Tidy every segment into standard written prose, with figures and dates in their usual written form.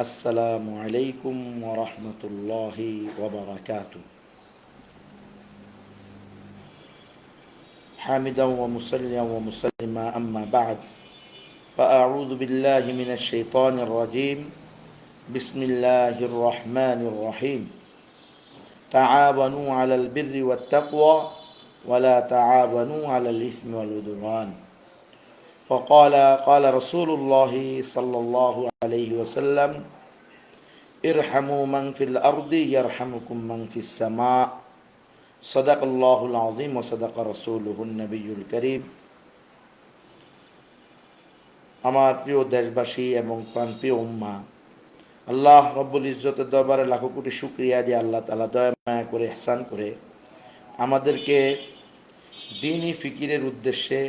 আসসালামু আলাইকুম ওয়া রাহমাতুল্লাহি ওয়া বারাকাতুহু। হামিদান ওয়া মুসাল্লিয়ান ওয়া মুসাল্লিমা আম্মা বা'দ। ফাআউযু বিল্লাহি মিনাশ শাইতানির রাজীম। বিসমিল্লাহির রহমানির রহিম। তাআওয়ানু আলাল বিররি ওয়াত তাকওয়া ওয়া লা তাআওয়ানু আলাল ইসমি ওয়াল উদওয়ান। قال رسول الله صلى الله عليه وسلم ارحموا من في الأرض يرحمكم من في السماء صدق الله العظيم وصدق رسوله النبي الكريم। আমার প্রিয় দেশবাসী এবং প্রাণপ্রিয় উম্মাহ, আল্লাহ রব্বুল ইজ্জতের দরবারে লাখো কোটি শুকরিয়া যে আল্লাহ তাআলা দয়া মায়া করে ইহসান করে আমাদেরকে দ্বীনি ফিকিরের উদ্দেশ্যে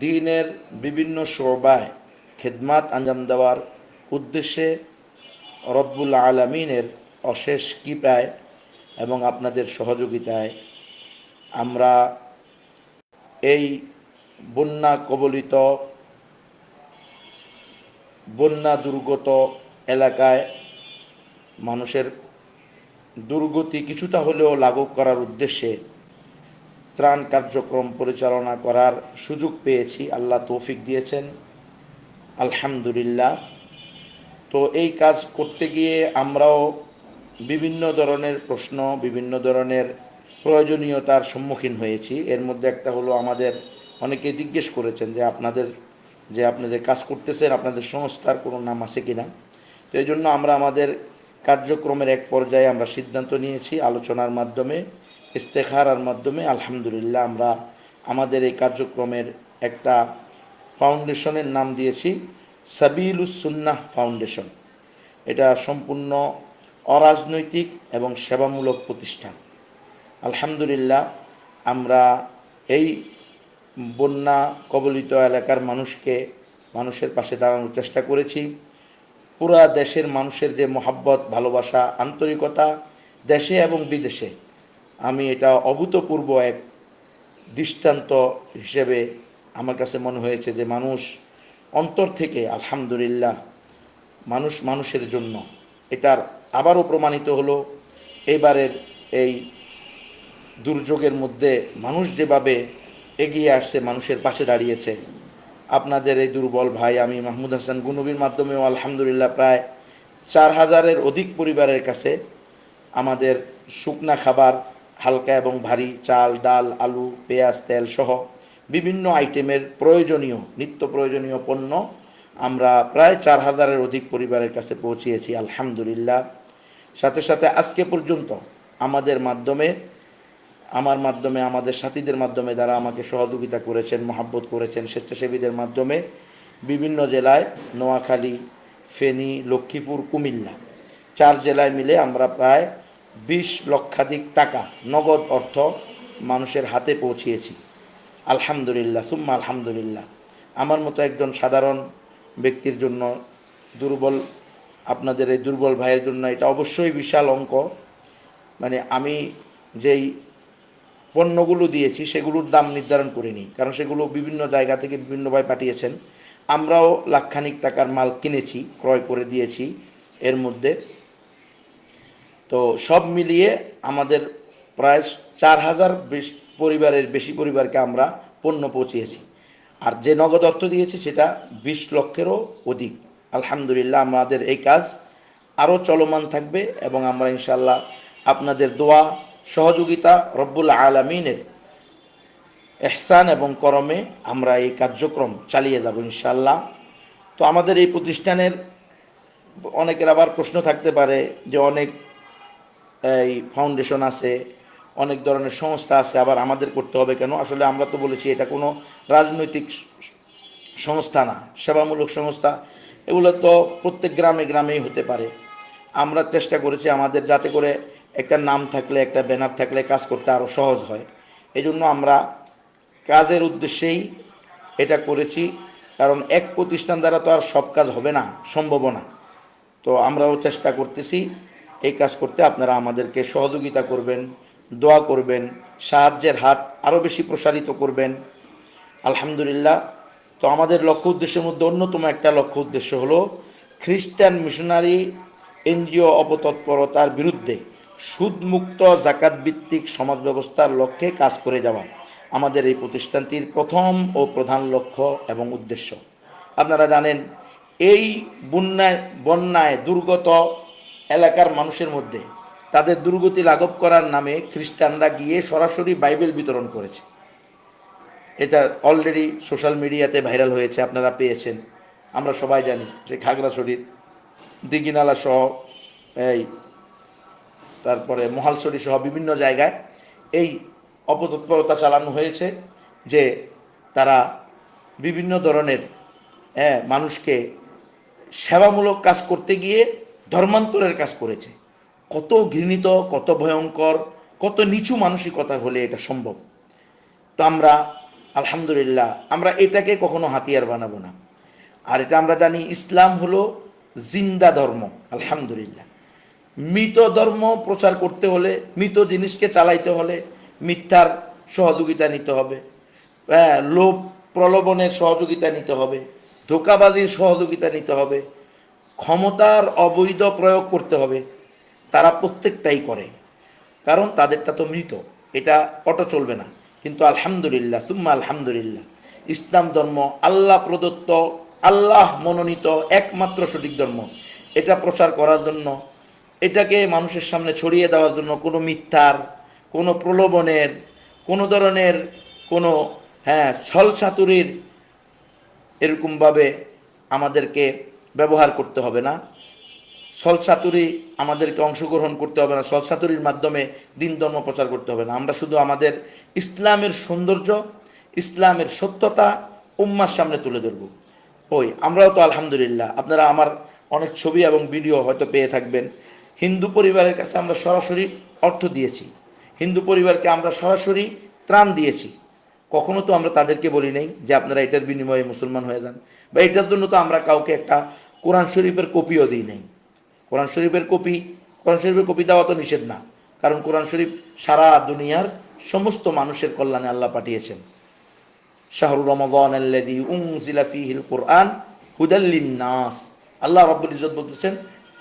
দ্বীনের বিভিন্ন শোবায় খেদমাত আঞ্জাম দেওয়ার উদ্দেশ্যে রব্বুল আলামিনের অশেষ কৃপায় এবং আপনাদের সহযোগিতায় আমরা এই বন্যা কবলিত বন্যা দুর্গত এলাকায় মানুষের দুর্গতি কিছুটা হলেও লাঘব করার উদ্দেশ্যে ত্রাণ কার্যক্রম পরিচালনা করার সুযোগ পেয়েছি। আল্লাহ তৌফিক দিয়েছেন, আলহামদুলিল্লাহ। তো এই কাজ করতে গিয়ে আমরাও বিভিন্ন ধরনের প্রশ্ন, বিভিন্ন ধরনের প্রয়োজনীয়তার সম্মুখীন হয়েছি। এর মধ্যে একটা হলো, আমাদের অনেকে জিজ্ঞেস করেছেন যে আপনি যে কাজ করতেছেন আপনাদের সংস্থার কোনো নাম আছে কিনা। তো এই জন্য আমরা আমাদের কার্যক্রমের এক পর্যায়ে আমরা সিদ্ধান্ত নিয়েছি আলোচনার মাধ্যমে, ইস্তেখারার মাধ্যমে। আলহামদুলিল্লাহ, আমরা আমাদের এই কার্যক্রমের একটা ফাউন্ডেশনের নাম দিয়েছি সাবিলুস সুন্নাহ ফাউন্ডেশন। এটা সম্পূর্ণ অরাজনৈতিক এবং সেবামূলক প্রতিষ্ঠান। আলহামদুলিল্লাহ, আমরা এই বন্যা কবলিত এলাকার মানুষের পাশে দাঁড়ানোর চেষ্টা করেছি। পুরা দেশের মানুষের যে মহাব্বত, ভালোবাসা, আন্তরিকতা দেশে এবং বিদেশে, আমি এটা অভূতপূর্ব এক দৃষ্টান্ত হিসেবে আমার কাছে মনে হয়েছে যে মানুষ অন্তর থেকে আলহামদুলিল্লাহ মানুষের জন্য। এটার আবারও প্রমাণিত হলো এবারের এই দুর্যোগের মধ্যে মানুষ যেভাবে এগিয়ে আসছে, মানুষের পাশে দাঁড়িয়েছে। আপনাদের এই দুর্বল ভাই আমি মাহমুদ হাসান গুনবির মাধ্যমেও আলহামদুলিল্লাহ প্রায় 4000-এর অধিক পরিবারের কাছে আমাদের শুকনা খাবার, হালকা এবং ভারী চাল, ডাল, আলু, পেঁয়াজ, তেল সহ বিভিন্ন আইটেমের প্রয়োজনীয় নিত্য প্রয়োজনীয় পণ্য আমরা প্রায় 4000-এর অধিক পরিবারের কাছে পৌঁছিয়েছি আলহামদুলিল্লাহ। সাথে সাথে আজকে পর্যন্ত আমার মাধ্যমে আমাদের সাথীদের মাধ্যমে যারা আমাকে সহযোগিতা করেছেন, মহাব্বত করেছেন, স্বেচ্ছাসেবীদের মাধ্যমে বিভিন্ন জেলায়, নোয়াখালী, ফেনী, লক্ষ্মীপুর, কুমিল্লা 4 জেলায় মিলে আমরা প্রায় 20 লক্ষাধিক টাকা নগদ অর্থ মানুষের হাতে পৌঁছিয়েছি আলহামদুলিল্লাহ, সুম্মা আলহামদুলিল্লাহ। আমার মতো একজন সাধারণ ব্যক্তির জন্য, আপনাদের এই দুর্বল ভাইয়ের জন্য এটা অবশ্যই বিশাল অঙ্ক। মানে আমি যেই পণ্যগুলো দিয়েছি সেগুলোর দাম নির্ধারণ করিনি, কারণ সেগুলো বিভিন্ন জায়গা থেকে বিভিন্ন ভাই পাঠিয়েছেন। আমরাও লাখখানিক টাকার মাল কিনেছি, ক্রয় করে দিয়েছি এর মধ্যে। তো সব মিলিয়ে আমাদের প্রায় 4000 পরিবারের বেশি পরিবারকে আমরা পণ্য পৌঁছিয়েছি। আর যে নগদ অর্থ দিয়েছি সেটা 20 লক্ষেরও অধিক। আলহামদুলিল্লাহ, আমাদের এই কাজ আরও চলমান থাকবে এবং আমরা ইনশাল্লাহ আপনাদের দোয়া, সহযোগিতা, রব্বুল আলামিনের ইহসান এবং করমে আমরা এই কার্যক্রম চালিয়ে যাব ইনশাল্লাহ। তো আমাদের এই প্রতিষ্ঠানের অনেকের আবার প্রশ্ন থাকতে পারে যে অনেক এই ফাউন্ডেশন আছে, অনেক ধরনের সংস্থা আছে, আবার আমাদের করতে হবে কেন? আসলে আমরা তো বলেছি এটা কোনো রাজনৈতিক সংস্থা না, সেবামূলক সংস্থা। এগুলো তো প্রত্যেক গ্রামে গ্রামেই হতে পারে। আমরা চেষ্টা করেছি আমাদের যাতে করে একটা নাম থাকলে, একটা ব্যানার থাকলে কাজ করতে আরও সহজ হয়। এই জন্য আমরা কাজের উদ্দেশ্যেই এটা করেছি, কারণ এক প্রতিষ্ঠান দ্বারা তো আর সব কাজ হবে না, সম্ভব না। তো আমরাও চেষ্টা করতেছি এই কাজ করতে। আপনারা আমাদেরকে সহযোগিতা করবেন, দোয়া করবেন, সাহায্যের হাত আরও বেশি প্রসারিত করবেন আলহামদুলিল্লাহ। তো আমাদের লক্ষ্য উদ্দেশ্যের মধ্যে অন্যতম একটা লক্ষ্য উদ্দেশ্য হলো খ্রিস্টান মিশনারি এনজিও অপতৎপরতার বিরুদ্ধে সুদমুক্ত জাকাত ভিত্তিক সমাজ ব্যবস্থার লক্ষ্যে কাজ করে যাওয়া আমাদের এই প্রতিষ্ঠানটির প্রথম ও প্রধান লক্ষ্য এবং উদ্দেশ্য। আপনারা জানেন, এই বন্যায় দুর্গত এলাকার মানুষের মধ্যে তাদের দুর্গতি লাঘব করার নামে খ্রিস্টানরা গিয়ে সরাসরি বাইবেল বিতরণ করেছে। এটা অলরেডি সোশ্যাল মিডিয়াতে ভাইরাল হয়েছে, আপনারা পেয়েছেন। আমরা সবাই জানি যে খাগড়াছড়ির দিঘিনালা সহ এই তারপরে মহালছড়ি সহ বিভিন্ন জায়গায় এই অপতৎপরতা চালানো হয়েছে যে তারা বিভিন্ন ধরনের মানুষকে সেবামূলক কাজ করতে গিয়ে ধর্মান্তরের কাজ করেছে। কত ঘৃণিত, কত ভয়ঙ্কর, কত নিচু মানসিকতার হলে এটা সম্ভব? তো আমরা আলহামদুলিল্লাহ আমরা এটাকে কখনো হাতিয়ার বানাবো না। আর এটা আমরা জানি, ইসলাম হলো জিন্দা ধর্ম। আলহামদুলিল্লাহ, মৃত ধর্ম প্রচার করতে হলে, মৃত জিনিসকে চালাইতে হলে মিথ্যার সহযোগিতা নিতে হবে, লোভ প্রলোভনের সহযোগিতা নিতে হবে, ধোঁকাবাজির সহযোগিতা নিতে হবে, ক্ষমতার অবৈধ প্রয়োগ করতে হবে। তারা প্রত্যেকটাই করে, কারণ তাদেরটা তো মৃত, এটা অটো চলবে না। কিন্তু আলহামদুলিল্লাহ সুম্মা আলহামদুলিল্লাহ, ইসলাম ধর্ম আল্লাহ প্রদত্ত, আল্লাহ মনোনীত একমাত্র সঠিক ধর্ম। এটা প্রচার করার জন্য, এটাকে মানুষের সামনে ছড়িয়ে দেওয়ার জন্য কোনো মিথ্যার, কোনো প্রলোভনের, কোনো ধরনের কোনো ছলচাতুরির এরকমভাবে আমাদেরকে ব্যবহার করতে হবে না। ছলচাতুরি আমাদেরকে অংশগ্রহণ করতে হবে না, ছলচাতুরির মাধ্যমে দিন ধর্ম প্রচার করতে হবে না। আমরা শুধু আমাদের ইসলামের সৌন্দর্য, ইসলামের সত্যতা উম্মার সামনে তুলে ধরব। আমরাও তো আলহামদুলিল্লাহ, আপনারা আমার অনেক ছবি এবং ভিডিও হয়তো পেয়ে থাকবেন। হিন্দু পরিবারের কাছে আমরা সরাসরি অর্থ দিয়েছি, হিন্দু পরিবারকে আমরা সরাসরি ত্রাণ দিয়েছি। কখনো তো আমরা তাদেরকে বলি নাই যে আপনারা এটার বিনিময়ে মুসলমান হয়ে যান, বা এটার জন্য তো আমরা কাউকে একটা কোরআন শরীফের কপিও দিই নাই। কোরআন শরীফের কপি দেওয়া তো নিষেধ না, কারণ কোরআন শরীফ সারা দুনিয়ার সমস্ত মানুষের কল্যাণে আল্লাহ পাঠিয়েছেন। শাহরুর রমাদানাল্লাযী উনজিলা ফীহিল কুরআন হুদাল লিন্নাস, আল্লাহ রাব্বুল ইজ্জত বলতেছেন,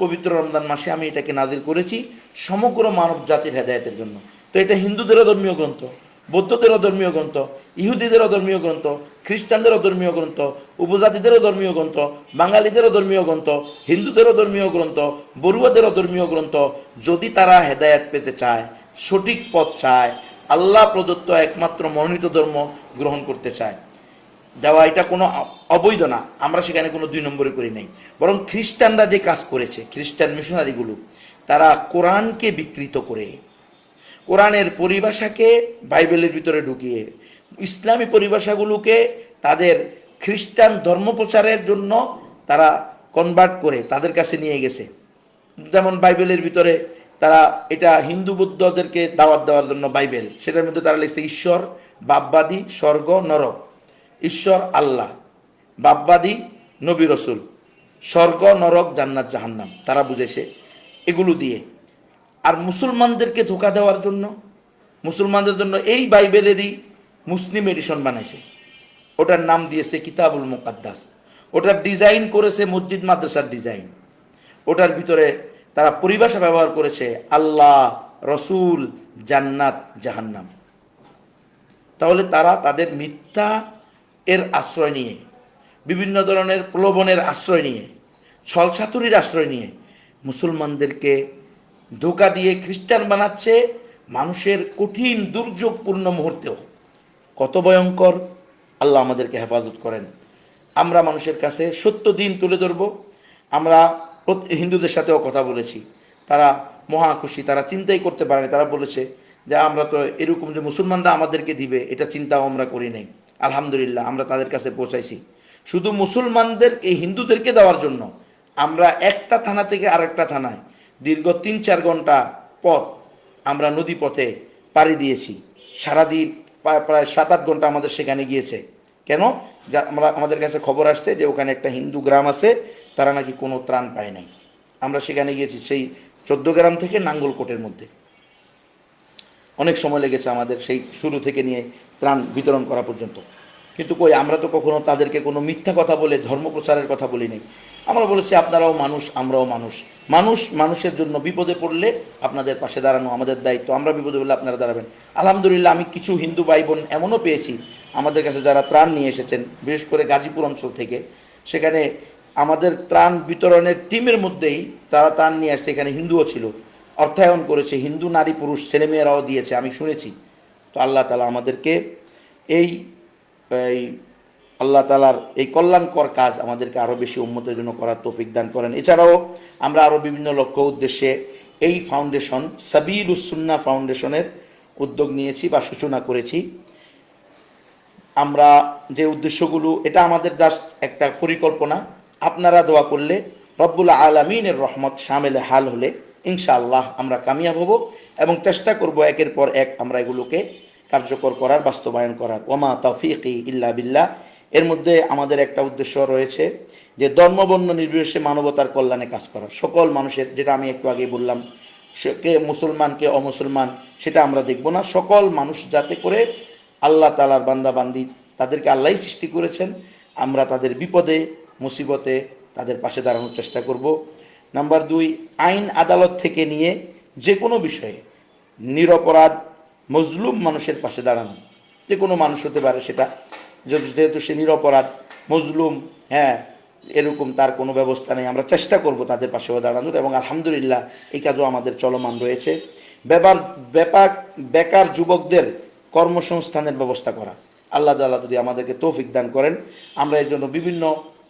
পবিত্র রমজান মাসে আমি এটাকে নাজিল করেছি সমগ্র মানব জাতির হেদায়েতের জন্য। তো এটা হিন্দুদেরও ধর্মীয় গ্রন্থ, বৌদ্ধদেরও ধর্মীয় গ্রন্থ, ইহুদিদেরও ধর্মীয় গ্রন্থ, খ্রিস্টানদেরও ধর্মীয় গ্রন্থ, উপজাতিদেরও ধর্মীয় গ্রন্থ, বাঙালিদেরও ধর্মীয় গ্রন্থ, হিন্দুদেরও ধর্মীয় গ্রন্থ, বড়ুয়াদেরও ধর্মীয় গ্রন্থ। যদি তারা হেদায়েত পেতে চায়, সঠিক পথ চায়, আল্লাহ প্রদত্ত একমাত্র মনোনীত ধর্ম গ্রহণ করতে চায়, দেওয়া এটা কোনো অবৈধ না। আমরা সেখানে কোনো দুই নম্বরে করি নাই। বরং খ্রিস্টানরা যে কাজ করেছে, খ্রিস্টান মিশনারিগুলো, তারা কোরআনকে বিকৃত করে, কোরআনের পরিভাষাকে বাইবেলের ভিতরে ঢুকিয়ে, ইসলামী পরিভাষাগুলোকে তাদের খ্রিস্টান ধর্ম প্রচারের জন্য তারা কনভার্ট করে তাদের কাছে নিয়ে গেছে। যেমন বাইবেলের ভিতরে তারা এটা হিন্দু বৌদ্ধদেরকে দাওয়াত দেওয়ার জন্য বাইবেল, সেটার মধ্যে তারা লিখছে ঈশ্বর, বাপবাদী, স্বর্গ, নরক। ঈশ্বর আল্লাহ, বাপবাদী নবী রসুল, স্বর্গ নরক জান্নাত জাহান্নাম তারা বুঝেছে এগুলো দিয়ে। আর মুসলমানদেরকে ধোঁকা দেওয়ার জন্য, মুসলমানদের জন্য এই বাইবেলেরই মুসলিম এডিশন বানাইছে, ওটার নাম দিয়েছে কিতাবুল মুকাদ্দাস। ওটার ডিজাইন করেছে মসজিদ মাদ্রাসার ডিজাইন। ওটার ভিতরে তারা পরিভাষা ব্যবহার করেছে আল্লাহ, রসুল, জান্নাত, জাহান্নাম। তাহলে তারা তাদের মিথ্যা এর আশ্রয় নিয়ে, বিভিন্ন ধরনের প্রলোভনের আশ্রয় নিয়ে, ছলচাতুরির আশ্রয় নিয়ে মুসলমানদেরকে ধোঁকা দিয়ে খ্রিস্টান বানাচ্ছে মানুষের কঠিন দুর্যোগপূর্ণ মুহূর্তেও। কত ভয়ঙ্কর! আল্লাহ আমাদেরকে হেফাজত করেন। আমরা মানুষের কাছে সত্য দিন তুলে ধরব। আমরা হিন্দুদের সাথেও কথা বলেছি, তারা মহা খুশি, তারা চিন্তাই করতে পারেনি। তারা বলেছে যে আমরা তো এরকম যে মুসলমানরা আমাদেরকে দিবে এটা চিন্তাও আমরা করি নাই। আলহামদুলিল্লাহ আমরা তাদের কাছে পৌঁছাইছি। শুধু মুসলমানদের এই হিন্দুদেরকে দেওয়ার জন্য আমরা একটা থানা থেকে আরেকটা থানায় দীর্ঘ ৩-৪ ঘন্টা পথ আমরা নদী পথে পাড়ি দিয়েছি। সারাদিন প্রায় ৭-৮ ঘন্টা আমাদের সেখানে গিয়েছে। কেন? আমাদের কাছে খবর আসছে যে ওখানে একটা হিন্দু গ্রাম আছে, তারা নাকি কোনো ত্রাণ পায় নাই। আমরা সেখানে গিয়েছি, সেই ১৪ গ্রাম থেকে নাঙ্গলকোটের মধ্যে। অনেক সময় লেগেছে আমাদের সেই শুরু থেকে নিয়ে ত্রাণ বিতরণ করা পর্যন্ত। কিন্তু কই, আমরা তো কখনো তাদেরকে কোনো মিথ্যা কথা বলে ধর্ম প্রচারের কথা বলি নাই। আমরা বলেছি আপনারাও মানুষ, আমরাও মানুষ, মানুষ মানুষের জন্য বিপদে পড়লে আপনাদের পাশে দাঁড়ানো আমাদের দায়িত্ব, আমরা বিপদে পড়লে আপনারা দাঁড়াবেন। আলহামদুলিল্লাহ, আমি কিছু হিন্দু ভাই বোন এমনও পেয়েছি আমাদের কাছে যারা ত্রাণ নিয়ে এসেছেন, বিশেষ করে গাজীপুর অঞ্চল থেকে। সেখানে আমাদের ত্রাণ বিতরণের টিমের মধ্যেই তারা ত্রাণ নিয়ে আসছে, এখানে হিন্দুও ছিল, অর্থায়ন করেছে, হিন্দু নারী পুরুষ ছেলেমেয়েরাও দিয়েছে, আমি শুনেছি। তো আল্লাহ তালা আমাদেরকে এই এই আল্লাহ তালার এই কল্যাণকর কাজ আমাদেরকে আরও বেশি উন্নতির জন্য করার তৌফিক দান করেন। এছাড়াও আমরা আরও বিভিন্ন লক্ষ্য উদ্দেশ্যে এই ফাউন্ডেশন সাবিলুস সুন্নাহ ফাউন্ডেশনের উদ্যোগ নিয়েছি বা সূচনা করেছি। আমরা যে উদ্দেশ্যগুলো, এটা আমাদের জাস্ট একটা পরিকল্পনা। আপনারা দোয়া করলে, রব্বুল আলামিনের রহমত শামেলে হাল হলে ইনশাআল্লাহ আমরা কামিয়াব হব এবং চেষ্টা করব একের পর এক আমরা এগুলোকে কার্যকর করার, বাস্তবায়ন করার। ওমা তৌফিকি ইল্লা বিল্লাহ। এর মধ্যে আমাদের একটা উদ্দেশ্য রয়েছে যে ধর্মবর্ণ নির্বিশেষে মানবতার কল্যাণে কাজ করা, সকল মানুষের, যেটা আমি একটু আগে বললাম, সে কে মুসলমান কে অমুসলমান সেটা আমরা দেখব না, সকল মানুষ যাতে করে আল্লাহ তালার বান্দা বান্দি, তাদেরকে আল্লাহই সৃষ্টি করেছেন, আমরা তাদের বিপদে মুসিবতে তাদের পাশে দাঁড়ানোর চেষ্টা করব। নাম্বার 2, আইন আদালত থেকে নিয়ে যে কোনো বিষয়ে নিরপরাধ মজলুম মানুষের পাশে দাঁড়ানো, যে কোনো মানুষ হতে পারে সেটা, যেহেতু সে নিরপরাধ মজলুম, হ্যাঁ, এরকম তার কোনো ব্যবস্থা নেই, আমরা চেষ্টা করব তাদের পাশেও দাঁড়ানোর, এবং আলহামদুলিল্লাহ এই কাজও আমাদের চলমান রয়েছে। বেকার যুবকদের কর্মসংস্থানের ব্যবস্থা করা, আল্লাহ তাআলা যদি আমাদেরকে তৌফিক দান করেন আমরা এর জন্য বিভিন্ন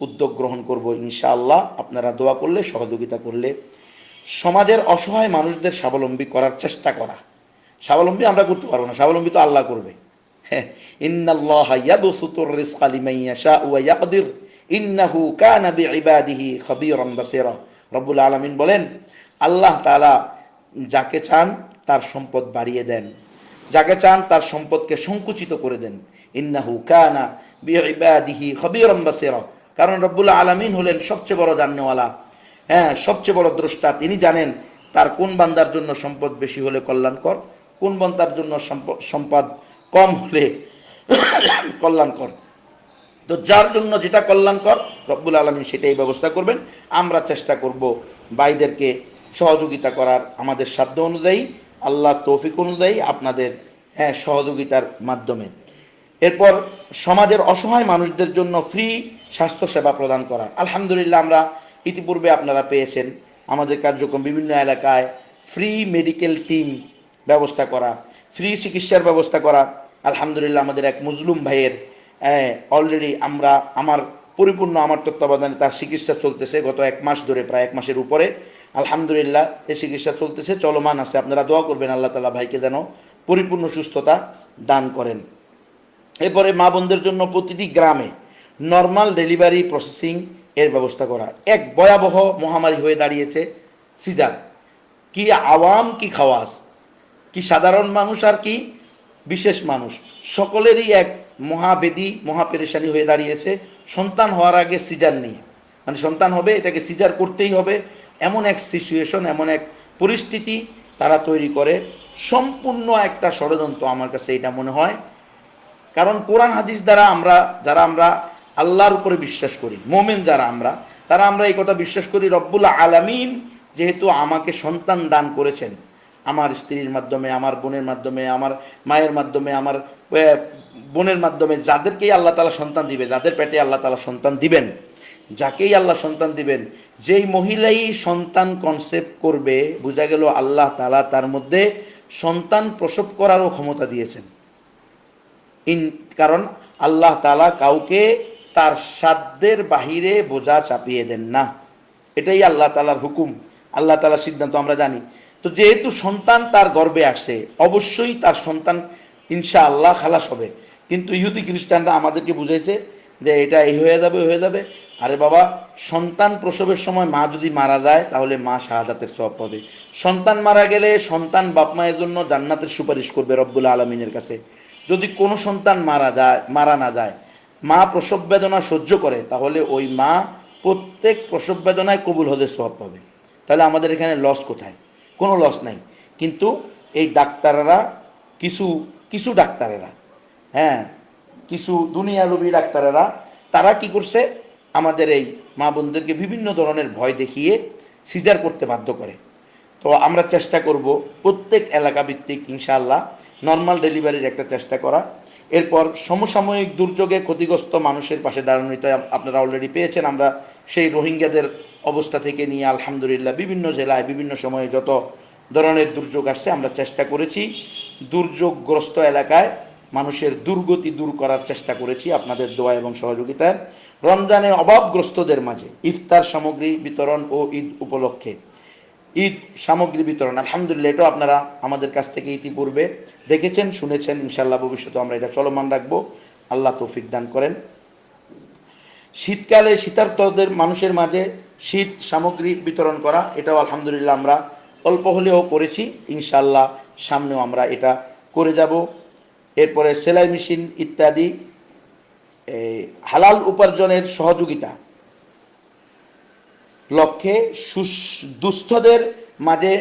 উদ্যোগ গ্রহণ করব ইনশাআল্লাহ, আপনারা দোয়া করলে, সহযোগিতা করলে। সমাজের অসহায় মানুষদের স্বাবলম্বী করার চেষ্টা করা, স্বাবলম্বী আমরা করতে পারবো না, স্বাবলম্বী তো আল্লাহ করবে। হ্যাঁ, ইন্নাল্লাহা ইয়াবসুতুর রিজকা লিমান ইয়াশা ওয়া ইয়াকদির ইন্নাহু কানা বিইবাদিহি খাবীরান বাসীরা। রব্বুল আলামিন বলেন, আল্লাহ তাআলা যাকে চান তার সম্পদ বাড়িয়ে দেন, যাকে চান তার সম্পদকে সংকুচিত করে দেন। ইন্নাহু কানা বিইবাদিহি খাবীরান বাসীরা, কারণ রব্বুল আলামিন হলেন সবচেয়ে বড় জানেওয়ালা, হ্যাঁ, সবচেয়ে বড় দ্রষ্টা। তিনি জানেন তার কোন বান্দার জন্য সম্পদ বেশি হলে কল্যাণকর, কোন বান্দার জন্য সম্পদ কম হলে কল্যাণকর। তো যার জন্য যেটা কল্যাণকর রব্বুল আলামিন সেটাই ব্যবস্থা করবেন। আমরা চেষ্টা করব ভাইদেরকে সহযোগিতা করার আমাদের সাধ্য অনুযায়ী, আল্লাহ তৌফিক অনুযায়ী, আপনাদের সহযোগিতার মাধ্যমে। এরপর সমাজের অসহায় মানুষদের জন্য ফ্রি স্বাস্থ্যসেবা প্রদান করা। আলহামদুলিল্লাহ, আমরা ইতিপূর্বে আপনারা পেয়েছেন আমাদের কার্যক্রম, বিভিন্ন এলাকায় ফ্রি মেডিকেল টিম ব্যবস্থা করা, ফ্রি চিকিৎসার ব্যবস্থা করা। আলহামদুলিল্লাহ, আমাদের এক মুসলিম ভাইয়ের অলরেডি আমার পরিপূর্ণ আমার তত্ত্বাবধানে তার চিকিৎসা চলতেছে গত 1 মাস ধরে, প্রায় 1 মাসের উপরে। আলহামদুলিল্লাহ, এই চিকিৎসা চলতেছে, চলমান আছে। আপনারা দোয়া করবেন আল্লাহ তাআলা ভাইকে যেন পরিপূর্ণ সুস্থতা দান করেন। এরপরে মা বোনদের জন্য প্রতিটি গ্রামে নর্মাল ডেলিভারি প্রসেসিং এর ব্যবস্থা করা। এক ভয়াবহ মহামারী হয়ে দাঁড়িয়েছে সিজার, কি আওয়াম কি খাওয়াস, কি সাধারণ মানুষ আর কি বিশেষ মানুষ, সকলেরই এক মহাবেদী মহাপেরেশানি হয়ে দাঁড়িয়েছে সন্তান হওয়ার আগে সিজার নিয়ে। মানে সন্তান হবে, এটাকে সিজার করতেই হবে, এমন এক সিচুয়েশন, এমন এক পরিস্থিতি তারা তৈরি করে। সম্পূর্ণ একটা ষড়যন্ত্র আমার কাছে এটা মনে হয়। কারণ কোরআন হাদিস দ্বারা যারা আমরা আল্লাহর উপরে বিশ্বাস করি, মোমেন যারা আমরা এই কথা বিশ্বাস করি, রব্বুল আলামিন যেহেতু আমাকে সন্তান দান করেছেন, আমার স্ত্রীর মাধ্যমে, আমার বোনের মাধ্যমে, আমার মায়ের মাধ্যমে, আমার বোনের মাধ্যমে, যাদেরকেই আল্লাহ তাআলা সন্তান দিবে, যাদের পেটে আল্লাহ তাআলা সন্তান দিবেন, যাকেই আল্লাহ সন্তান দিবেন, যেই মহিলাই সন্তান কনসেপ্ট করবে, বোঝা গেল আল্লাহ তাআলা তার মধ্যে সন্তান প্রসব করারও ক্ষমতা দিয়েছেন। কারণ আল্লাহ তাআলা কাউকে তার সাধ্যের বাহিরে বোঝা চাপিয়ে দেন না, এটাই আল্লাহ তাআলার হুকুম, আল্লাহ তাআলার সিদ্ধান্ত আমরা জানি। তো যেহেতু সন্তান তার গর্ভে আসছে, অবশ্যই তার সন্তান ইনশাআল্লাহ খালাস হবে। কিন্তু ইহুদি খ্রিস্টানরা আমাদেরকে বুঝাইছে যে এটা এই হয়ে যাবে, হয়ে যাবে। আরে বাবা, সন্তান প্রসবের সময় মা যদি মারা যায় তাহলে মা শাহাদাতের সওয়াব পাবে। সন্তান মারা গেলে সন্তান বাপ মায়ের জন্য জান্নাতের সুপারিশ করবে রব্বুল আলামিনের কাছে। যদি কোনো সন্তান মারা না যায়, মা প্রসব বেদনা সহ্য করে, তাহলে ওই মা প্রত্যেক প্রসব বেদনায় কবুল হজের সওয়াব পাবে। তাহলে আমাদের এখানে লস কোথায়? কোনো লস নাই। কিন্তু এই ডাক্তাররা, কিছু ডাক্তারেরা, হ্যাঁ, কিছু দুনিয়ালোভী ডাক্তারেরা তারা কি করছে, আমাদের এই মা বোনদেরকে বিভিন্ন ধরনের ভয় দেখিয়ে সিজার করতে বাধ্য করে। তো আমরা চেষ্টা করব প্রত্যেক এলাকা ভিত্তিক ইনশাআল্লাহ নর্মাল ডেলিভারির একটা চেষ্টা করা। এরপর সমসাময়িক দুর্যোগে ক্ষতিগ্রস্ত মানুষের পাশে দাঁড়ানোটা আপনারা অলরেডি পেয়েছেন। আমরা সেই রোহিঙ্গাদের অবস্থা থেকে নিয়ে আলহামদুলিল্লাহ বিভিন্ন জেলায় বিভিন্ন সময়ে যত ধরনের দুর্যোগ আসছে আমরা চেষ্টা করেছি দুর্যোগগ্রস্ত এলাকায় মানুষের দুর্গতি দূর করার চেষ্টা করেছি আপনাদের দোয়া এবং সহযোগিতায়। রমজানে অভাবগ্রস্তদের মাঝে ইফতার সামগ্রী বিতরণ ও ঈদ উপলক্ষে ঈদ সামগ্রী বিতরণ আলহামদুলিল্লাহ এটাও আপনারা আমাদের কাছ থেকে ইতিপূর্বে দেখেছেন শুনেছেন। ইনশাআল্লাহ ভবিষ্যতে আমরা এটা চলমান রাখবো। আল্লাহ তৌফিক দান করেন। শীতকালে শীতার্তদের মানুষের মাঝে শীত সামগ্রী বিতরণ করা এটাও আলহামদুলিল্লাহ আমরা অল্প হলেও করেছি, ইনশাআল্লাহ সামনেও আমরা এটা করে যাব। এরপরে সেলাই মেশিন ইত্যাদি হালাল উপার্জনের সহযোগিতা লক্ষ্যে দুস্থদের মাঝে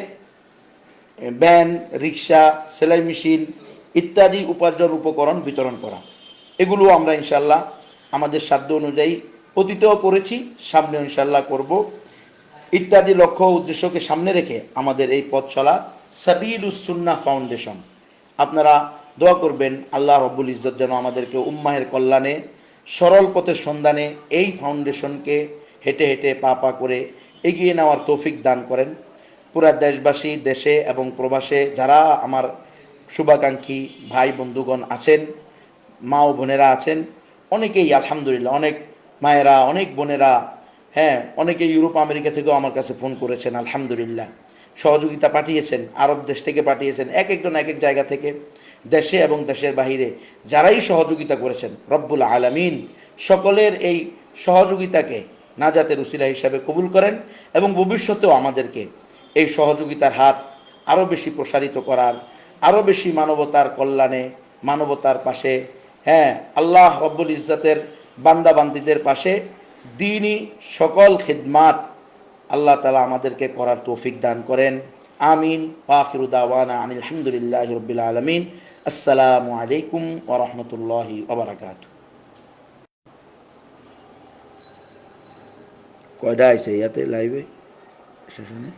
ভ্যান, রিক্সা, সেলাই মেশিন ইত্যাদি উপার্জন উপকরণ বিতরণ করা, এগুলো আমরা ইনশাল্লাহ আমাদের সাধ্য অনুযায়ী অতীতেও করেছি, সামনে ইনশাল্লাহ করব। ইত্যাদি লক্ষ্য উদ্দেশ্যকে সামনে রেখে আমাদের এই পথ চলা সাবিলুস সুন্নাহ ফাউন্ডেশন, আপনারা দোয়া করবেন আল্লাহ রব্বুল ইজ্জত যেন আমাদেরকে উম্মাহের কল্যাণে সরল পথের সন্ধানে এই ফাউন্ডেশনকে হেঁটে হেঁটে পা পা করে এগিয়ে নেওয়ার তৌফিক দান করেন। পুরা দেশবাসী, দেশে এবং প্রবাসে যারা আমার শুভাকাঙ্ক্ষী ভাই বন্ধুগণ আছেন, মা ও বোনেরা আছেন, অনেকেই আলহামদুলিল্লাহ, অনেক মায়েরা, অনেক বোনেরা, হ্যাঁ অনেকে ইউরোপ আমেরিকা থেকেও আমার কাছে ফোন করেছেন, আলহামদুলিল্লাহ সহযোগিতা পাঠিয়েছেন, আরব দেশ থেকে পাঠিয়েছেন, এক একজন এক এক জায়গা থেকে, দেশে এবং দেশের বাহিরে যারাই সহযোগিতা করেছেন রব্বুল আলামিন সকলের এই সহযোগিতাকে নাজাতের উসিলা হিসাবে কবুল করেন এবং ভবিষ্যতেও আমাদেরকে এই সহযোগিতার হাত আরও বেশি প্রসারিত করার, আরও বেশি মানবতার কল্যাণে, মানবতার পাশে, হ্যাঁ আল্লাহ রব্বুল ইজ্জতের বান্দাবান্দিদের পাশে দ্বীনি সকল খিদমাত আল্লাহ তাআলা আমাদেরকে করার তৌফিক দান করেন। আমিন। ওয়া আখিরু দাওয়ানা আনিল হামদুলিল্লাহি রাব্বিল আলামিন। আসসালামু আলাইকুম ওয়া রাহমাতুল্লাহি ওয়া বারাকাতুহু। কয়টা আইছে ইয়াতে লাইভে সেশনে?